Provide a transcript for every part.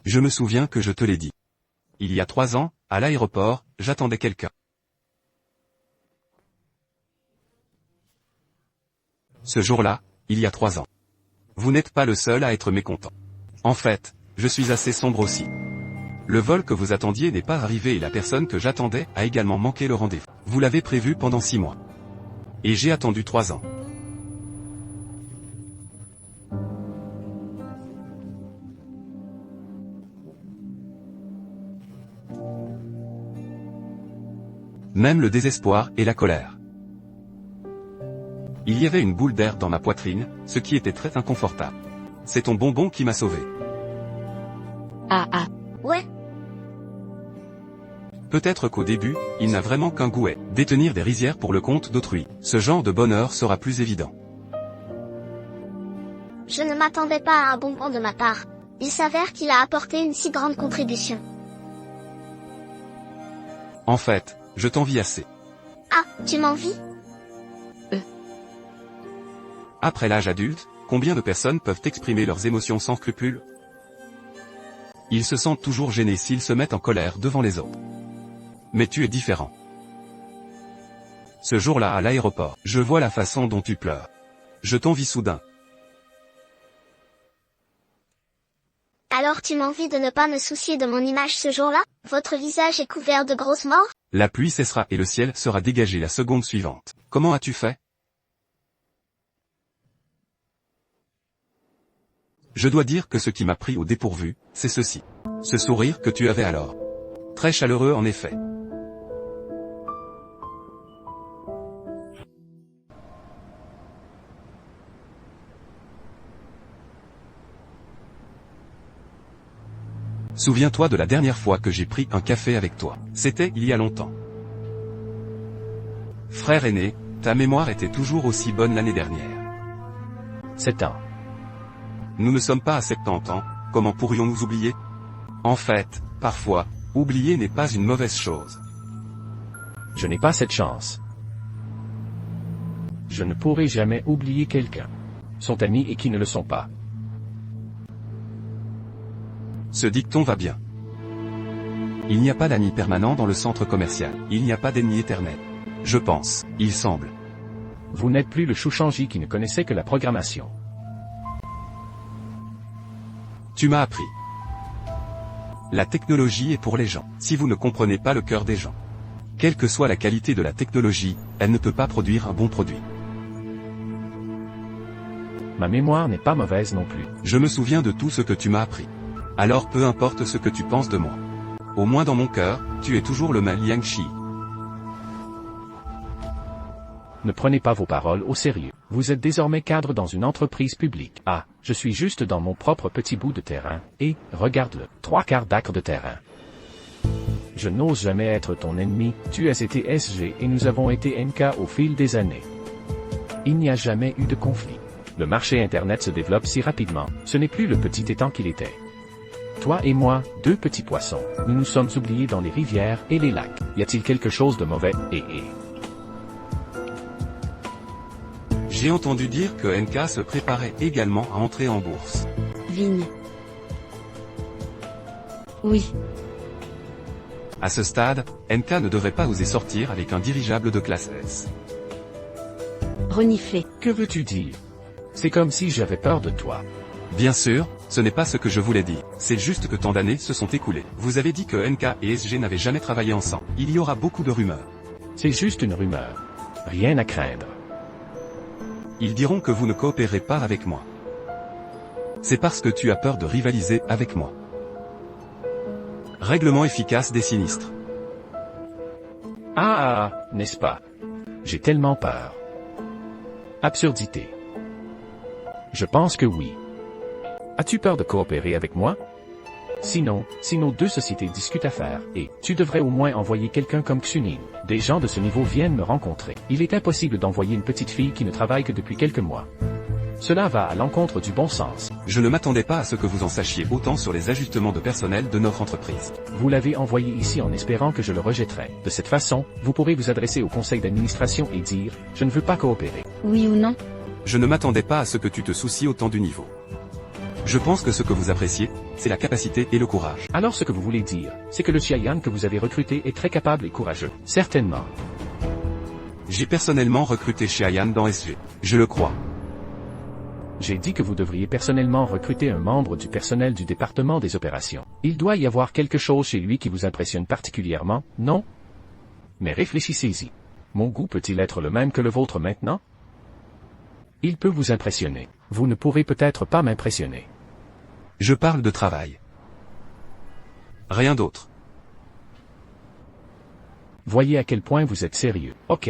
Je me souviens que je te l'ai dit. Il y a 3 ans, à l'aéroport, j'attendais quelqu'un. Ce jour-là, il y a 3 ans. Vous n'êtes pas le seul à être mécontent. En fait, je suis assez sombre aussi. Le vol que vous attendiez n'est pas arrivé et la personne que j'attendais a également manqué le rendez-vous. Vous l'avez prévu pendant 6 mois. Et j'ai attendu 3 ans. Même le désespoir et la colère. Il y avait une boule d'air dans ma poitrine, ce qui était très inconfortable. C'est ton bonbon qui m'a sauvé. Ouais. Peut-être qu'au début, il n'a vraiment qu'un goût. Détenir des rizières pour le compte d'autrui. Ce genre de bonheur sera plus évident. Je ne m'attendais pas à un bonbon de ma part. Il s'avère qu'il a apporté une si grande contribution. En fait, je t'envie assez. Ah, tu m'envies? Après l'âge adulte, combien de personnes peuvent exprimer leurs émotions sans scrupules? Ils se sentent toujours gênés s'ils se mettent en colère devant les autres. Mais tu es différent. Ce jour-là à l'aéroport, je vois la façon dont tu pleures. Je t'envie soudain. Alors tu m'envies de ne pas me soucier de mon image ce jour-là? Votre visage est couvert de grosses morts? La pluie cessera et le ciel sera dégagé la seconde suivante. Comment as-tu fait? Je dois dire que ce qui m'a pris au dépourvu, c'est ceci. Ce sourire que tu avais alors. Très chaleureux en effet. Souviens-toi de la dernière fois que j'ai pris un café avec toi. C'était il y a longtemps. Frère aîné, ta mémoire était toujours aussi bonne l'année dernière. 7 ans. Nous ne sommes pas à 70 ans, comment pourrions-nous oublier? En fait, parfois, oublier n'est pas une mauvaise chose. Je n'ai pas cette chance. Je ne pourrai jamais oublier quelqu'un. Sont amis et qui ne le sont pas. Ce dicton va bien. Il n'y a pas d'amis permanents dans le centre commercial. Il n'y a pas d'ennemis éternels. Je pense, il semble. Vous n'êtes plus le chouchangi qui ne connaissait que la programmation. Tu m'as appris. La technologie est pour les gens. Si vous ne comprenez pas le cœur des gens, quelle que soit la qualité de la technologie, elle ne peut pas produire un bon produit. Ma mémoire n'est pas mauvaise non plus. Je me souviens de tout ce que tu m'as appris. Alors peu importe ce que tu penses de moi. Au moins dans mon cœur, tu es toujours le même Liang Shi. Ne prenez pas vos paroles au sérieux. Vous êtes désormais cadre dans une entreprise publique. Ah, je suis juste dans mon propre petit bout de terrain, et, regarde-le, 3/4 d'acre de terrain. Je n'ose jamais être ton ennemi, tu as été SG et nous avons été NK au fil des années. Il n'y a jamais eu de conflit. Le marché Internet se développe si rapidement, ce n'est plus le petit étang qu'il était. Toi et moi, 2 petits poissons, nous nous sommes oubliés dans les rivières et les lacs. Y a-t-il quelque chose de mauvais? J'ai entendu dire que NK se préparait également à entrer en bourse. Vigne. Oui. À ce stade, NK ne devrait pas oser sortir avec un dirigeable de classe S. Renifler. Que veux-tu dire? C'est comme si j'avais peur de toi. Bien sûr, ce n'est pas ce que je voulais dire. C'est juste que tant d'années se sont écoulées. Vous avez dit que NK et SG n'avaient jamais travaillé ensemble. Il y aura beaucoup de rumeurs. C'est juste une rumeur. Rien à craindre. Ils diront que vous ne coopérez pas avec moi. C'est parce que tu as peur de rivaliser avec moi. Règlement efficace des sinistres. N'est-ce pas? J'ai tellement peur. Absurdité. Je pense que oui. As-tu peur de coopérer avec moi? Sinon, si nos 2 sociétés discutent affaires, et tu devrais au moins envoyer quelqu'un comme Xunin. Des gens de ce niveau viennent me rencontrer. Il est impossible d'envoyer une petite fille qui ne travaille que depuis quelques mois. Cela va à l'encontre du bon sens. Je ne m'attendais pas à ce que vous en sachiez autant sur les ajustements de personnel de notre entreprise. Vous l'avez envoyé ici en espérant que je le rejetterais. De cette façon, vous pourrez vous adresser au conseil d'administration et dire « Je ne veux pas coopérer ». Oui ou non? Je ne m'attendais pas à ce que tu te soucies autant du niveau. Je pense que ce que vous appréciez, c'est la capacité et le courage. Alors ce que vous voulez dire, c'est que le Xiaoyan que vous avez recruté est très capable et courageux. Certainement. J'ai personnellement recruté Xiaoyan dans SG. Je le crois. J'ai dit que vous devriez personnellement recruter un membre du personnel du département des opérations. Il doit y avoir quelque chose chez lui qui vous impressionne particulièrement, non? Mais réfléchissez-y. Mon goût peut-il être le même que le vôtre maintenant? Il peut vous impressionner. Vous ne pourrez peut-être pas m'impressionner. Je parle de travail. Rien d'autre. Voyez à quel point vous êtes sérieux. Ok,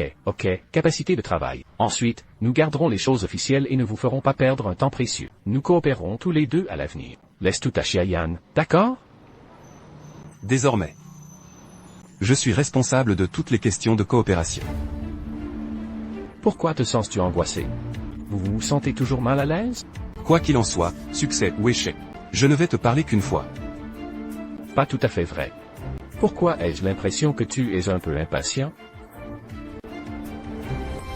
capacité de travail. Ensuite, nous garderons les choses officielles et ne vous ferons pas perdre un temps précieux. Nous coopérerons tous les deux à l'avenir. Laisse tout à Xiaoyan, d'accord? Désormais, je suis responsable de toutes les questions de coopération. Pourquoi te sens-tu angoissé? Vous vous sentez toujours mal à l'aise? Quoi qu'il en soit, succès ou échec, je ne vais te parler qu'une fois. Pas tout à fait vrai. Pourquoi ai-je l'impression que tu es un peu impatient?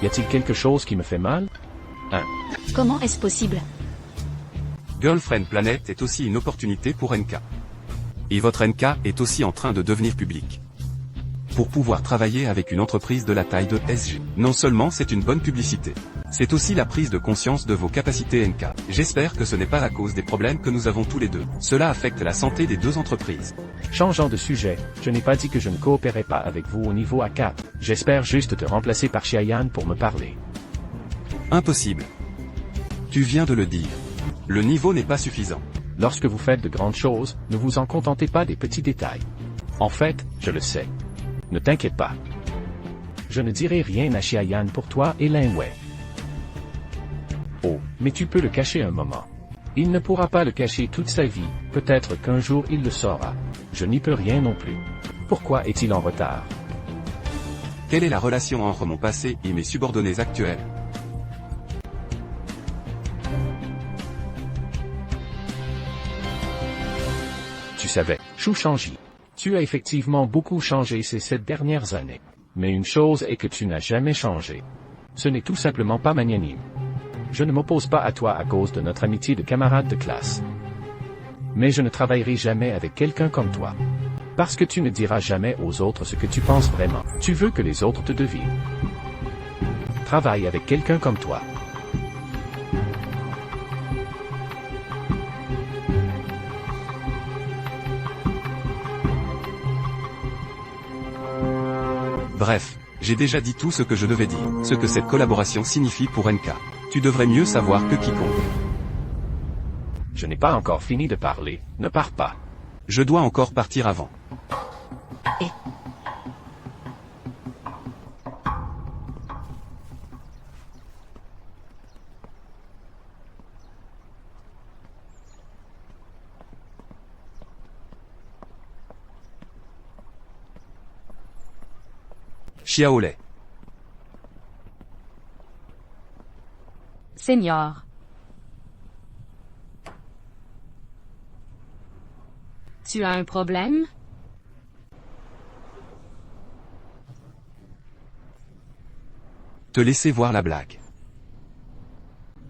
Y a-t-il quelque chose qui me fait mal? Comment est-ce possible? Girlfriend Planet est aussi une opportunité pour NK. Et votre NK est aussi en train de devenir public. Pour pouvoir travailler avec une entreprise de la taille de SG, non seulement c'est une bonne publicité, c'est aussi la prise de conscience de vos capacités NK. J'espère que ce n'est pas à cause des problèmes que nous avons tous les deux. Cela affecte la santé des deux entreprises. Changeant de sujet, je n'ai pas dit que je ne coopérais pas avec vous au niveau A4. J'espère juste te remplacer par Xiaoyan pour me parler. Impossible. Tu viens de le dire. Le niveau n'est pas suffisant. Lorsque vous faites de grandes choses, ne vous en contentez pas des petits détails. En fait, je le sais. Ne t'inquiète pas. Je ne dirai rien à Xiaoyan pour toi et Lin Wei. Oh, mais tu peux le cacher un moment. Il ne pourra pas le cacher toute sa vie, peut-être qu'un jour il le saura. Je n'y peux rien non plus. Pourquoi est-il en retard? Quelle est la relation entre mon passé et mes subordonnés actuels? Tu savais, Shu Shangji. Tu as effectivement beaucoup changé ces 7 dernières années. Mais une chose est que tu n'as jamais changé. Ce n'est tout simplement pas magnanime. Je ne m'oppose pas à toi à cause de notre amitié de camarade de classe. Mais je ne travaillerai jamais avec quelqu'un comme toi. Parce que tu ne diras jamais aux autres ce que tu penses vraiment. Tu veux que les autres te devinent. Travaille avec quelqu'un comme toi. Bref, j'ai déjà dit tout ce que je devais dire, ce que cette collaboration signifie pour NK. Tu devrais mieux savoir que quiconque. Je n'ai pas encore fini de parler, ne pars pas. Je dois encore partir avant. Xiaolei. Seigneur. Tu as un problème? Te laisser voir la blague.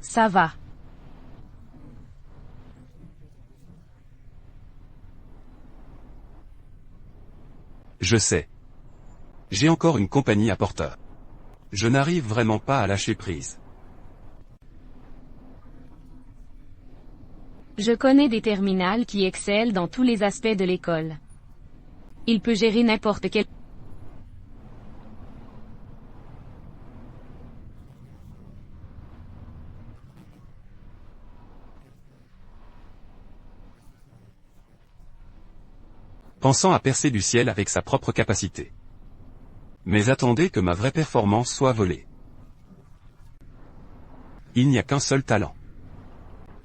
Ça va. Je sais. J'ai encore une compagnie à porteur. Je n'arrive vraiment pas à lâcher prise. Je connais des terminales qui excellent dans tous les aspects de l'école. Il peut gérer n'importe quel... Pensant à percer du ciel avec sa propre capacité. Mais attendez que ma vraie performance soit volée. Il n'y a qu'un seul talent.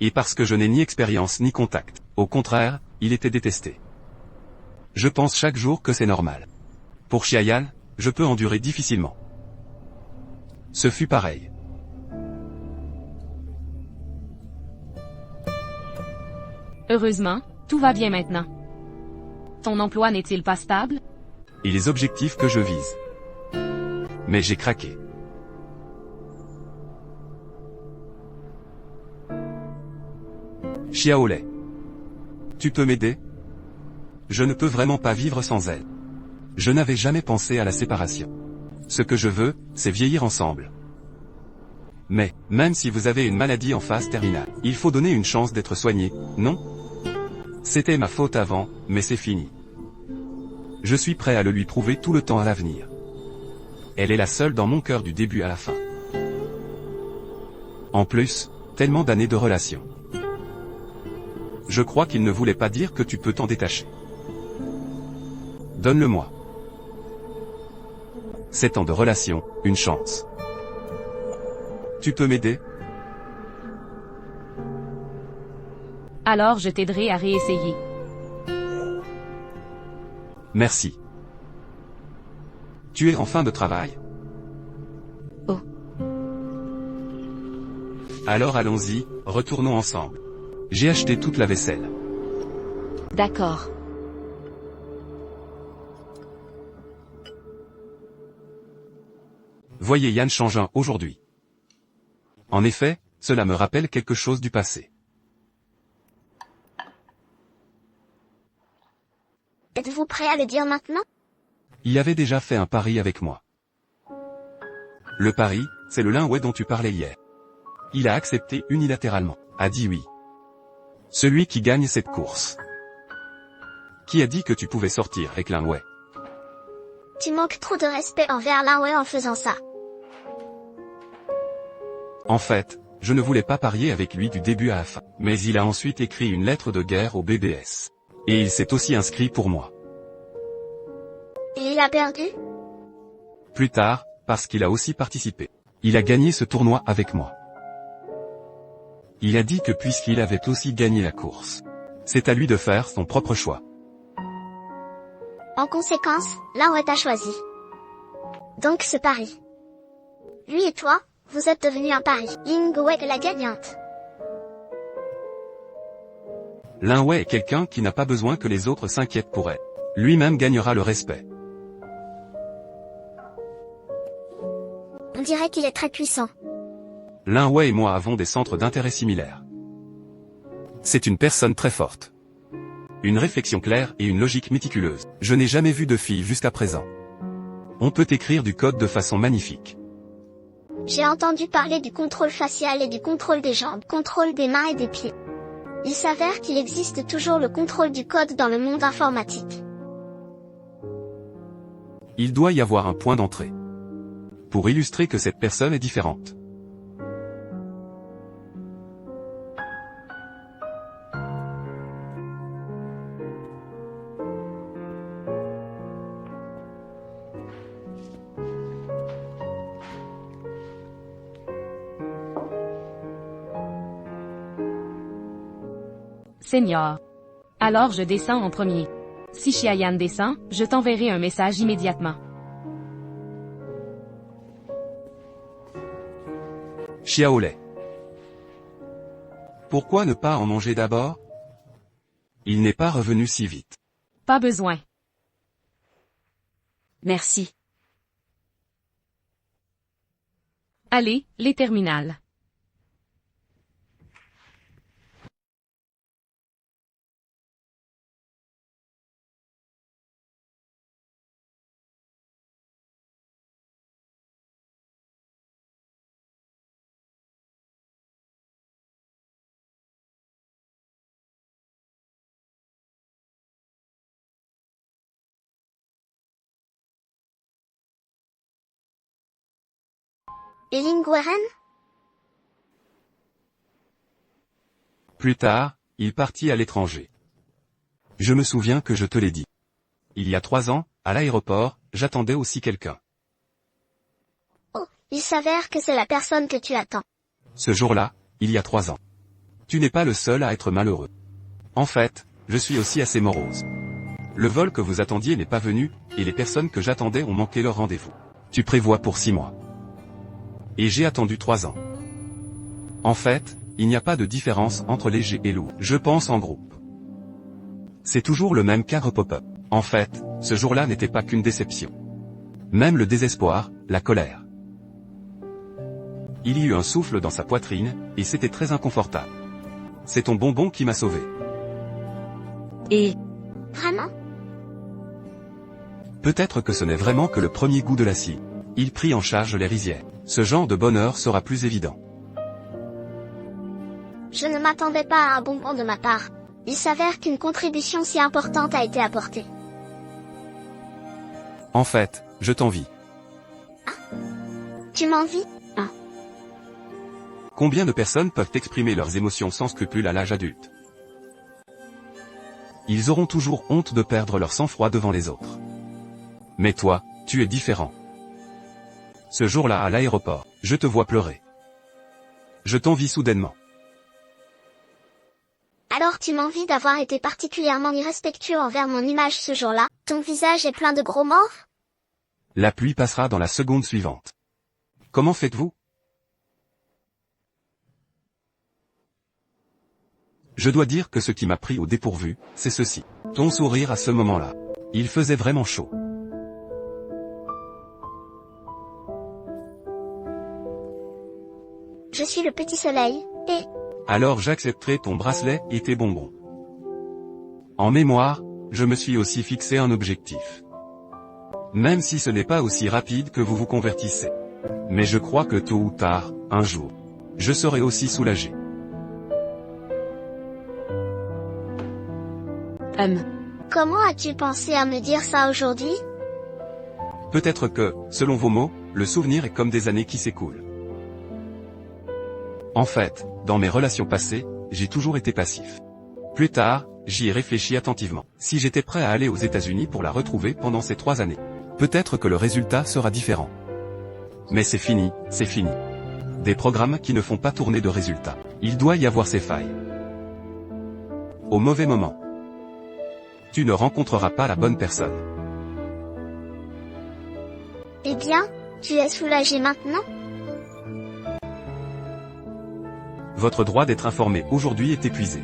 Et parce que je n'ai ni expérience ni contact, au contraire, il était détesté. Je pense chaque jour que c'est normal. Pour Xiaoyan, je peux endurer difficilement. Ce fut pareil. Heureusement, tout va bien maintenant. Ton emploi n'est-il pas stable? Et les objectifs que je vise. Mais j'ai craqué. Xiaolei. Tu peux m'aider? Je ne peux vraiment pas vivre sans elle. Je n'avais jamais pensé à la séparation. Ce que je veux, c'est vieillir ensemble. Mais, même si vous avez une maladie en phase terminale, il faut donner une chance d'être soigné, non? C'était ma faute avant, mais c'est fini. Je suis prêt à le lui prouver tout le temps à l'avenir. Elle est la seule dans mon cœur du début à la fin. En plus, tellement d'années de relation. Je crois qu'il ne voulait pas dire que tu peux t'en détacher. Donne-le-moi. 7 ans de relation, une chance. Tu peux m'aider? Alors je t'aiderai à réessayer. Merci. Tu es en fin de travail? Oh. Alors allons-y, retournons ensemble. J'ai acheté toute la vaisselle. D'accord. Voyez Yan Changin aujourd'hui. En effet, cela me rappelle quelque chose du passé. Êtes-vous prêt à le dire maintenant? Il avait déjà fait un pari avec moi. Le pari, c'est le Lin Wei dont tu parlais hier. Il a accepté unilatéralement, a dit oui. Celui qui gagne cette course. Qui a dit que tu pouvais sortir avec Lin Wei? Tu manques trop de respect envers Lin Wei en faisant ça. En fait, je ne voulais pas parier avec lui du début à la fin. Mais il a ensuite écrit une lettre de guerre au BBS. Et il s'est aussi inscrit pour moi. Et il a perdu? Plus tard, parce qu'il a aussi participé. Il a gagné ce tournoi avec moi. Il a dit que puisqu'il avait aussi gagné la course, c'est à lui de faire son propre choix. En conséquence, Lin Wei t'a choisi. Donc ce pari. Lui et toi, vous êtes devenus un pari. Ying Wei est la gagnante. Lin Wei est quelqu'un qui n'a pas besoin que les autres s'inquiètent pour elle. Lui-même gagnera le respect. On dirait qu'il est très puissant. Lin Wei et moi avons des centres d'intérêt similaires. C'est une personne très forte. Une réflexion claire et une logique méticuleuse. Je n'ai jamais vu de fille jusqu'à présent. On peut écrire du code de façon magnifique. J'ai entendu parler du contrôle facial et du contrôle des jambes, contrôle des mains et des pieds. Il s'avère qu'il existe toujours le contrôle du code dans le monde informatique. Il doit y avoir un point d'entrée. Pour illustrer que cette personne est différente. Seigneur. Alors je descends en premier. Si Xiaoyan descend, je t'enverrai un message immédiatement. Xiaolei. Pourquoi ne pas en manger d'abord? Il n'est pas revenu si vite. Pas besoin. Merci. Allez, les terminales. Et Ling Wei? Plus tard, il partit à l'étranger. Je me souviens que je te l'ai dit. Il y a 3 ans, à l'aéroport, j'attendais aussi quelqu'un. Oh, il s'avère que c'est la personne que tu attends. Ce jour-là, il y a 3 ans. Tu n'es pas le seul à être malheureux. En fait, je suis aussi assez morose. Le vol que vous attendiez n'est pas venu, et les personnes que j'attendais ont manqué leur rendez-vous. Tu prévois pour 6 mois. Et j'ai attendu 3 ans. En fait, il n'y a pas de différence entre léger et lourd. Je pense en groupe. C'est toujours le même carre pop-up. En fait, ce jour-là n'était pas qu'une déception. Même le désespoir, la colère. Il y eut un souffle dans sa poitrine, et c'était très inconfortable. C'est ton bonbon qui m'a sauvé. Et... Vraiment? Peut-être que ce n'est vraiment que le premier goût de la scie. Il prit en charge les rizières. Ce genre de bonheur sera plus évident. Je ne m'attendais pas à un bonbon de ma part. Il s'avère qu'une contribution si importante a été apportée. En fait, je t'envie. Tu m'envies? Combien de personnes peuvent exprimer leurs émotions sans scrupule à l'âge adulte? Ils auront toujours honte de perdre leur sang-froid devant les autres. Mais toi, tu es différent. Ce jour-là à l'aéroport, je te vois pleurer. Je t'envie soudainement. Alors tu m'envies d'avoir été particulièrement irrespectueux envers mon image ce jour-là. Ton visage est plein de gros morts? La pluie passera dans la seconde suivante. Comment faites-vous? Je dois dire que ce qui m'a pris au dépourvu, c'est ceci. Ton sourire à ce moment-là. Il faisait vraiment chaud. Je suis le petit soleil, et... Alors j'accepterai ton bracelet et tes bonbons. En mémoire, je me suis aussi fixé un objectif. Même si ce n'est pas aussi rapide que vous vous convertissez. Mais je crois que tôt ou tard, un jour, je serai aussi soulagé. Comment as-tu pensé à me dire ça aujourd'hui? Peut-être que, selon vos mots, le souvenir est comme des années qui s'écoulent. En fait, dans mes relations passées, j'ai toujours été passif. Plus tard, j'y ai réfléchi attentivement. Si j'étais prêt à aller aux États-Unis pour la retrouver pendant ces 3 années, peut-être que le résultat sera différent. Mais c'est fini, c'est fini. Des programmes qui ne font pas tourner de résultats. Il doit y avoir ses failles. Au mauvais moment. Tu ne rencontreras pas la bonne personne. Eh bien, tu es soulagé maintenant? Votre droit d'être informé aujourd'hui est épuisé.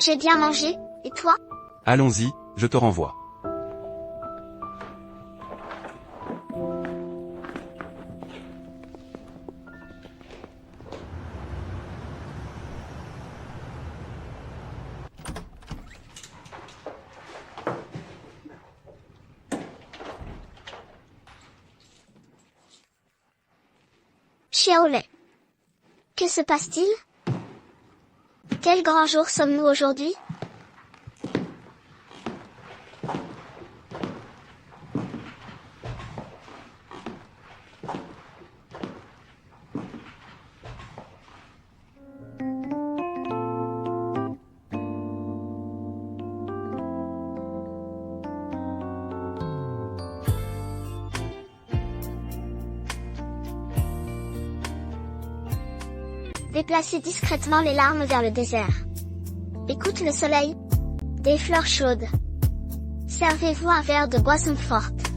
J'ai bien mangé, et toi? Allons-y, je te renvoie. Chiaolet. Que se passe-t-il? Quel grand jour sommes-nous aujourd'hui? Déplacez discrètement les larmes vers le désert. Écoute le soleil. Des fleurs chaudes. Servez-vous un verre de boisson forte.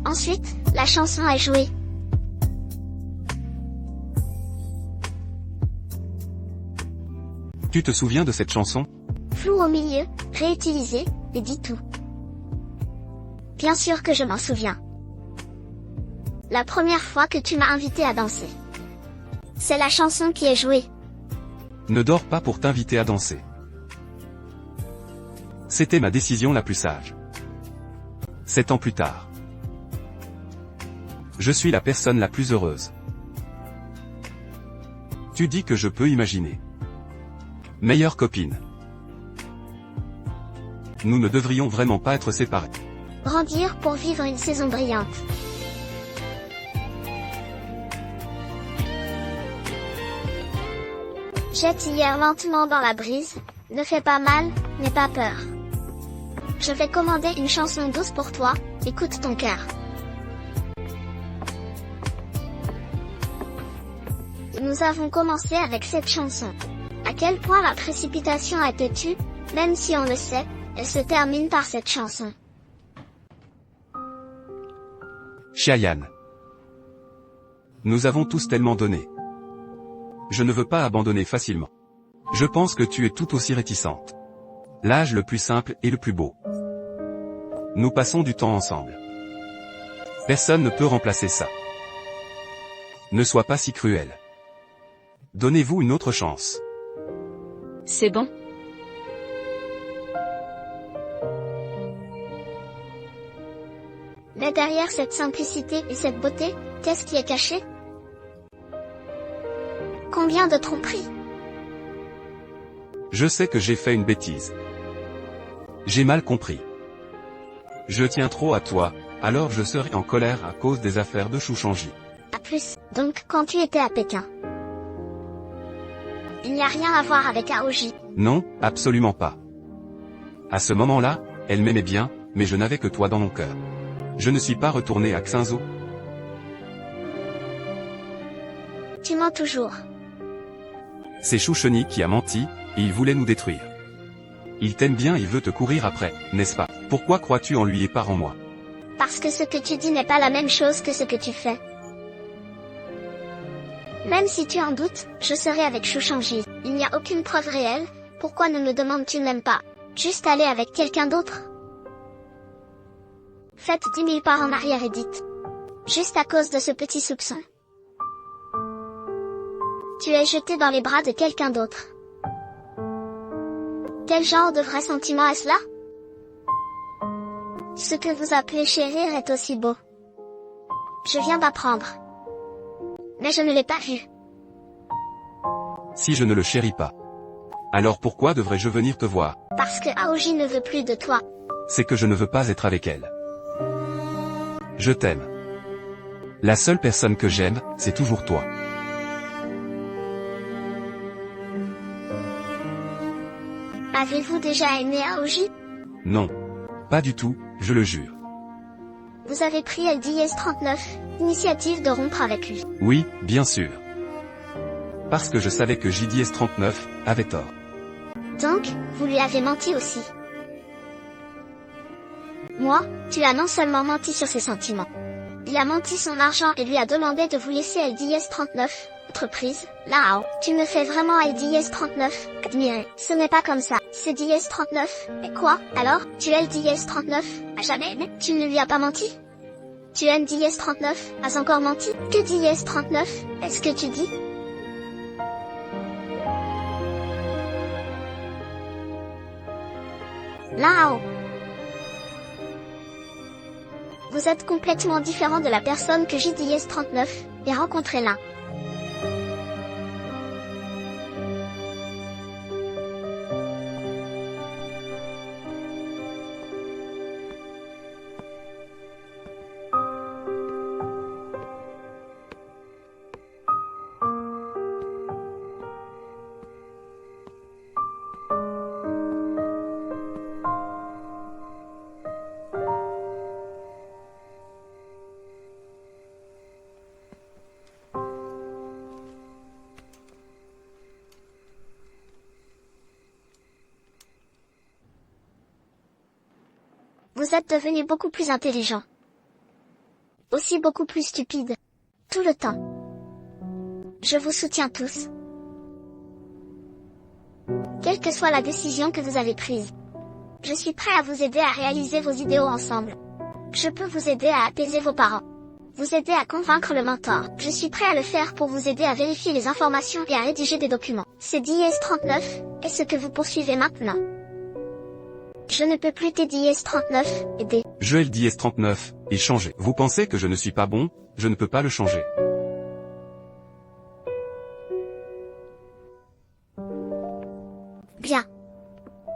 Ensuite, la chanson est jouée. Tu te souviens de cette chanson? Flou au milieu, réutilisé, et dit tout. Bien sûr que je m'en souviens. La première fois que tu m'as invité à danser. C'est la chanson qui est jouée. Ne dors pas pour t'inviter à danser. C'était ma décision la plus sage. 7 ans plus tard. Je suis la personne la plus heureuse. Tu dis que je peux imaginer. Meilleure copine. Nous ne devrions vraiment pas être séparés. Grandir pour vivre une saison brillante. Jette hier lentement dans la brise, ne fais pas mal, n'aie pas peur. Je vais commander une chanson douce pour toi, écoute ton cœur. Nous avons commencé avec cette chanson. À quel point la précipitation a été tue, même si on le sait, elle se termine par cette chanson. Cheyenne. Nous avons tous tellement donné. Je ne veux pas abandonner facilement. Je pense que tu es tout aussi réticente. L'âge le plus simple et le plus beau. Nous passons du temps ensemble. Personne ne peut remplacer ça. Ne sois pas si cruel. Donnez-vous une autre chance. C'est bon. Mais derrière cette simplicité et cette beauté, qu'est-ce qui est caché? Combien de tromperies? Je sais que j'ai fait une bêtise. J'ai mal compris. Je tiens trop à toi, alors je serai en colère à cause des affaires de Chouchangi. À plus. Donc, quand tu étais à Pékin, il n'y a rien à voir avec Aoji. Non, absolument pas. À ce moment-là, elle m'aimait bien, mais je n'avais que toi dans mon cœur. Je ne suis pas retourné à Xinzhou. Tu mens toujours. C'est Choucheni qui a menti, et il voulait nous détruire. Il t'aime bien et veut te courir après, n'est-ce pas? Pourquoi crois-tu en lui et pas en moi? Parce que ce que tu dis n'est pas la même chose que ce que tu fais. Même si tu en doutes, je serai avec Chouchangi. Il n'y a aucune preuve réelle, pourquoi ne me demandes-tu même pas? Juste aller avec quelqu'un d'autre? Faites 10 000 pas en arrière et dites. Juste à cause de ce petit soupçon. Tu es jeté dans les bras de quelqu'un d'autre. Quel genre de vrai sentiment est-ce là? Ce que vous appelez chérir est aussi beau. Je viens d'apprendre. Mais je ne l'ai pas vu. Si je ne le chéris pas, alors pourquoi devrais-je venir te voir? Parce que Aoji ne veut plus de toi. C'est que je ne veux pas être avec elle. Je t'aime. La seule personne que j'aime, c'est toujours toi. Avez-vous déjà aimé Aoji? Non. Pas du tout, je le jure. Vous avez pris LDS-39, initiative de rompre avec lui. Oui, bien sûr. Parce que je savais que JDS-39 avait tort. Donc, vous lui avez menti aussi. Moi, tu as non seulement menti sur ses sentiments. Il a menti son argent et lui a demandé de vous laisser LDS-39, entreprise, là. Tu me fais vraiment LDS-39, admirer. Ce n'est pas comme ça, c'est DS-39, et quoi, alors, tu es LDS-39, à jamais aimé, tu ne lui as pas menti? Tu aimes DS-39, as encore menti? Que DS-39, est-ce que tu dis? Là. Vous êtes complètement différent de la personne que JDS-39, et rencontrez-la. Vous êtes devenu beaucoup plus intelligent. Aussi beaucoup plus stupide. Tout le temps. Je vous soutiens tous. Quelle que soit la décision que vous avez prise. Je suis prêt à vous aider à réaliser vos idéaux ensemble. Je peux vous aider à apaiser vos parents. Vous aider à convaincre le mentor. Je suis prêt à le faire pour vous aider à vérifier les informations et à rédiger des documents. C'est DS-39, et ce que vous poursuivez maintenant. Je ne peux plus t'aider DS-39, aider. Je LDS-39, et changer. Vous pensez que je ne suis pas bon, je ne peux pas le changer. Bien.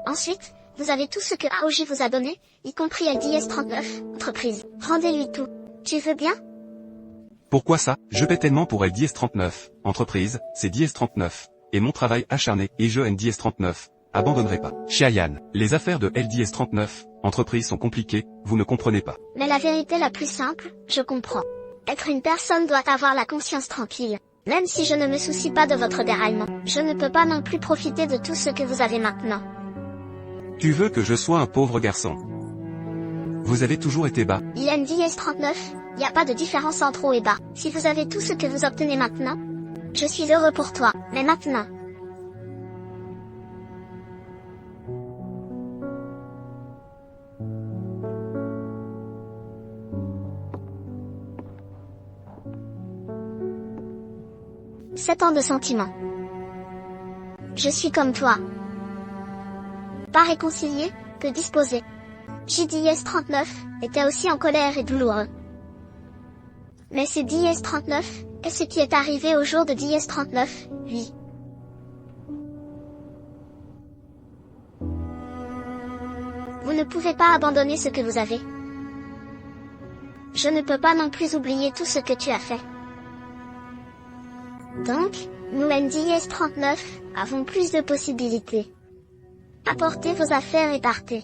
Ensuite, vous avez tout ce que Aoji vous a donné, y compris LDS-39, entreprise. Rendez-lui tout. Tu veux bien? Pourquoi ça? Je paie tellement pour LDS-39, entreprise, c'est DS-39, et mon travail acharné, et je NDS-39. Abandonnerai pas. Xiayan, les affaires de LDS-39, entreprise sont compliquées, vous ne comprenez pas. Mais la vérité la plus simple, je comprends. Être une personne doit avoir la conscience tranquille. Même si je ne me soucie pas de votre déraillement, je ne peux pas non plus profiter de tout ce que vous avez maintenant. Tu veux que je sois un pauvre garçon? Vous avez toujours été bas. Il y a une DS-39, il n'y a pas de différence entre haut et bas. Si vous avez tout ce que vous obtenez maintenant, je suis heureux pour toi, mais maintenant. 7 ans de sentiments. Je suis comme toi. Pas réconcilié, que disposé. JDS39 était aussi en colère et douloureux. Mais c'est DS39, et ce qui est arrivé au jour de DS39, oui. Vous ne pouvez pas abandonner ce que vous avez. Je ne peux pas non plus oublier tout ce que tu as fait. Donc, nous NDS39 avons plus de possibilités. Apportez vos affaires et partez.